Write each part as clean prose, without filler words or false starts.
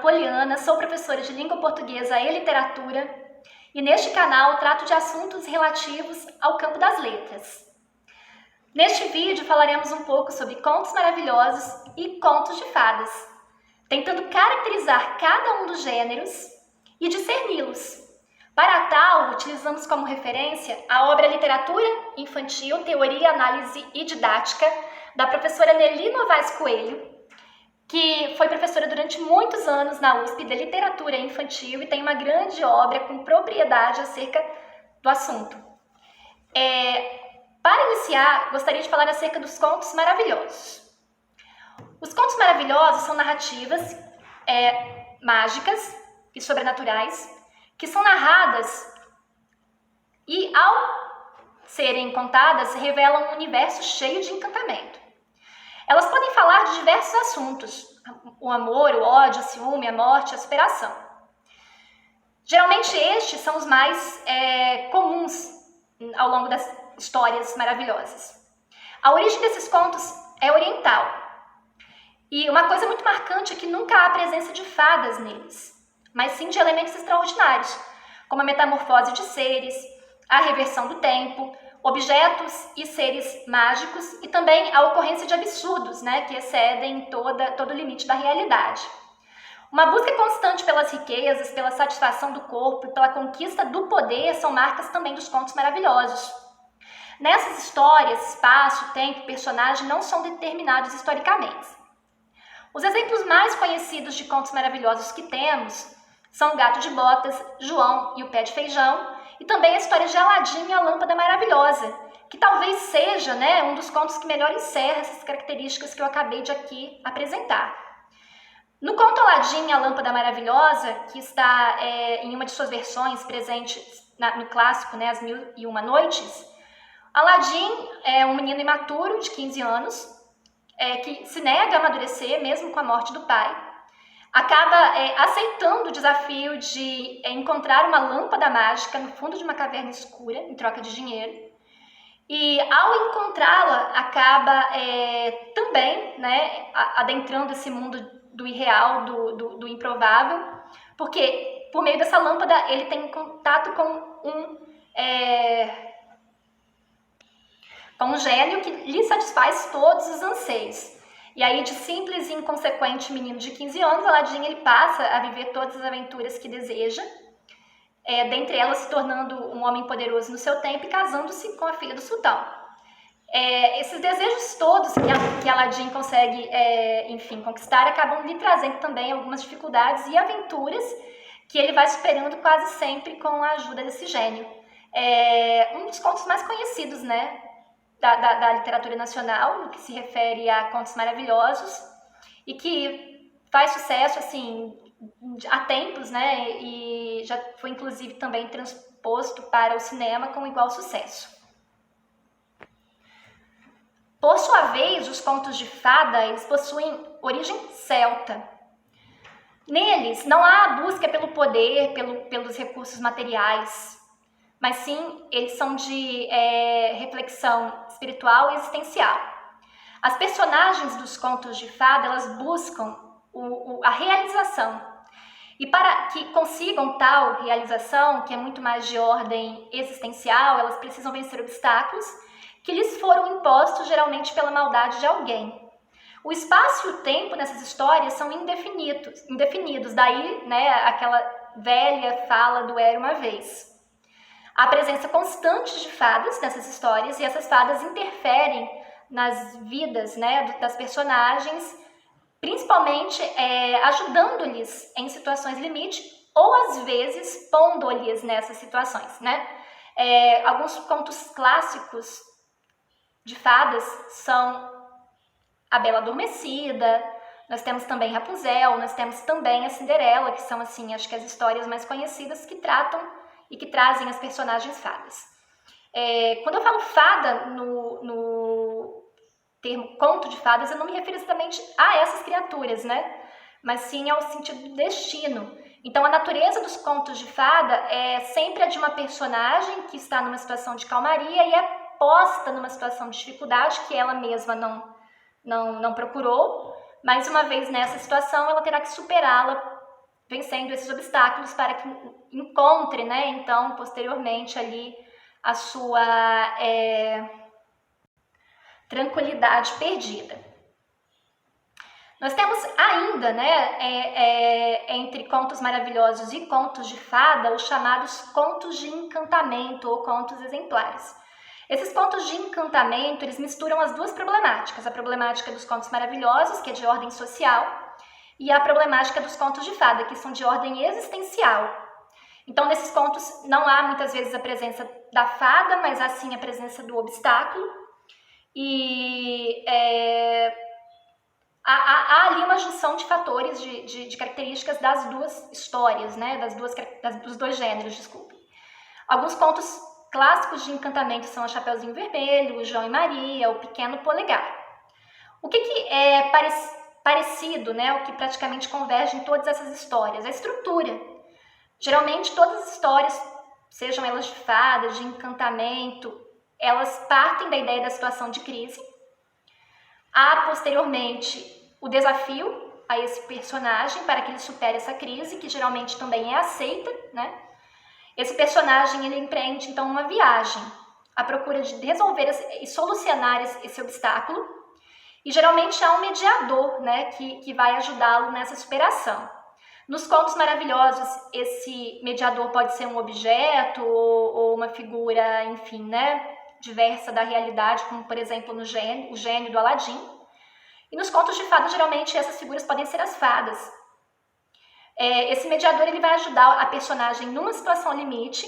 Poliana, sou professora de língua portuguesa e literatura e neste canal trato de assuntos relativos ao campo das letras. Neste vídeo falaremos um pouco sobre contos maravilhosos e contos de fadas, tentando caracterizar cada um dos gêneros e discerni-los. Para tal, utilizamos como referência a obra Literatura Infantil, Teoria, Análise e Didática, da professora Nelly Novaes Coelho, que foi professora durante muitos anos na USP de literatura infantil e tem uma grande obra com propriedade acerca do assunto. Para iniciar, gostaria de falar acerca dos contos maravilhosos. Os contos maravilhosos são narrativas mágicas e sobrenaturais que são narradas e, ao serem contadas, revelam um universo cheio de encantamento. Elas podem falar de diversos assuntos: o amor, o ódio, o ciúme, a morte, a superação. Geralmente estes são os mais comuns ao longo das histórias maravilhosas. A origem desses contos é oriental. E uma coisa muito marcante é que nunca há presença de fadas neles, mas sim de elementos extraordinários, como a metamorfose de seres, a reversão do tempo, objetos e seres mágicos e também a ocorrência de absurdos, que excedem todo o limite da realidade. Uma busca constante pelas riquezas, pela satisfação do corpo e pela conquista do poder são marcas também dos contos maravilhosos. Nessas histórias, espaço, tempo e personagem não são determinados historicamente. Os exemplos mais conhecidos de contos maravilhosos que temos são O Gato de Botas, João e o Pé de Feijão, e também a história de Aladim e a Lâmpada Maravilhosa, que talvez seja um dos contos que melhor encerra essas características que eu acabei de aqui apresentar. No conto Aladim e a Lâmpada Maravilhosa, que está em uma de suas versões presente no clássico, As Mil e Uma Noites, Aladim é um menino imaturo de 15 anos, que se nega a amadurecer mesmo com a morte do pai. Acaba aceitando o desafio de encontrar uma lâmpada mágica no fundo de uma caverna escura, em troca de dinheiro. E ao encontrá-la, acaba também adentrando esse mundo do irreal, do improvável, porque por meio dessa lâmpada ele tem contato com um gênio que lhe satisfaz todos os anseios. E aí, de simples e inconsequente menino de 15 anos, Aladim ele passa a viver todas as aventuras que deseja, dentre elas se tornando um homem poderoso no seu tempo e casando-se com a filha do sultão. Esses desejos todos que Aladim consegue, conquistar, acabam lhe trazendo também algumas dificuldades e aventuras que ele vai superando quase sempre com a ajuda desse gênio. Um dos contos mais conhecidos, da literatura nacional, no que se refere a contos maravilhosos, e que faz sucesso há tempos, e já foi inclusive também transposto para o cinema com igual sucesso. Por sua vez, os contos de fada eles possuem origem celta. Neles não há a busca pelo poder, pelos recursos materiais, mas sim, eles são de reflexão espiritual e existencial. As personagens dos contos de fada, elas buscam a realização. E para que consigam tal realização, que é muito mais de ordem existencial, elas precisam vencer obstáculos que lhes foram impostos geralmente pela maldade de alguém. O espaço e o tempo nessas histórias são indefinidos, daí aquela velha fala do era uma vez. Há presença constante de fadas nessas histórias e essas fadas interferem nas vidas das personagens, principalmente ajudando-lhes em situações limite ou às vezes pondo-lhes nessas situações. Alguns contos clássicos de fadas são A Bela Adormecida, nós temos também Rapunzel, nós temos também a Cinderela, que são acho que as histórias mais conhecidas que tratam e que trazem as personagens fadas. Quando eu falo fada no termo conto de fadas, eu não me refiro exatamente a essas criaturas, mas sim ao sentido do destino. Então, a natureza dos contos de fada é sempre a de uma personagem que está numa situação de calmaria e é posta numa situação de dificuldade que ela mesma não procurou, mas uma vez nessa situação, ela terá que superá-la vencendo esses obstáculos para que encontre, né, então, posteriormente ali a sua tranquilidade perdida. Nós temos ainda, né, entre contos maravilhosos e contos de fada, os chamados contos de encantamento ou contos exemplares. Esses contos de encantamento, eles misturam as duas problemáticas, a problemática dos contos maravilhosos, que é de ordem social, e a problemática dos contos de fada, que são de ordem existencial. Então, nesses contos não há muitas vezes a presença da fada, mas há sim a presença do obstáculo, e há ali uma junção de fatores, de características das duas histórias, né? Dos dois gêneros, desculpe. Alguns contos clássicos de encantamento são a Chapeuzinho Vermelho, o João e Maria, o Pequeno Polegar. O que é parecido, né? O que praticamente converge em todas essas histórias? A estrutura. Geralmente todas as histórias, sejam elas de fada, de encantamento, elas partem da ideia da situação de crise. Há, posteriormente, o desafio a esse personagem para que ele supere essa crise, que geralmente também é aceita, né? Esse personagem, ele empreende, então, uma viagem à procura de resolver e solucionar esse obstáculo, e geralmente há um mediador, né, que vai ajudá-lo nessa superação. Nos contos maravilhosos, esse mediador pode ser um objeto ou uma figura, enfim, né, diversa da realidade, como, por exemplo, o gênio do Aladim. E nos contos de fada, geralmente, essas figuras podem ser as fadas. Esse mediador, ele vai ajudar a personagem numa situação limite,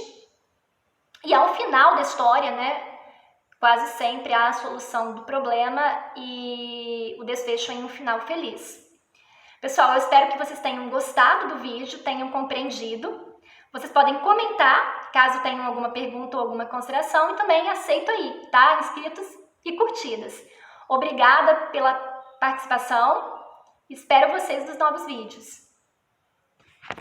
e ao final da história, né, quase sempre há a solução do problema e o desfecho em um final feliz. Pessoal, eu espero que vocês tenham gostado do vídeo, tenham compreendido. Vocês podem comentar, caso tenham alguma pergunta ou alguma consideração, e também aceito aí, tá? Inscritos e curtidas. Obrigada pela participação. Espero vocês nos novos vídeos.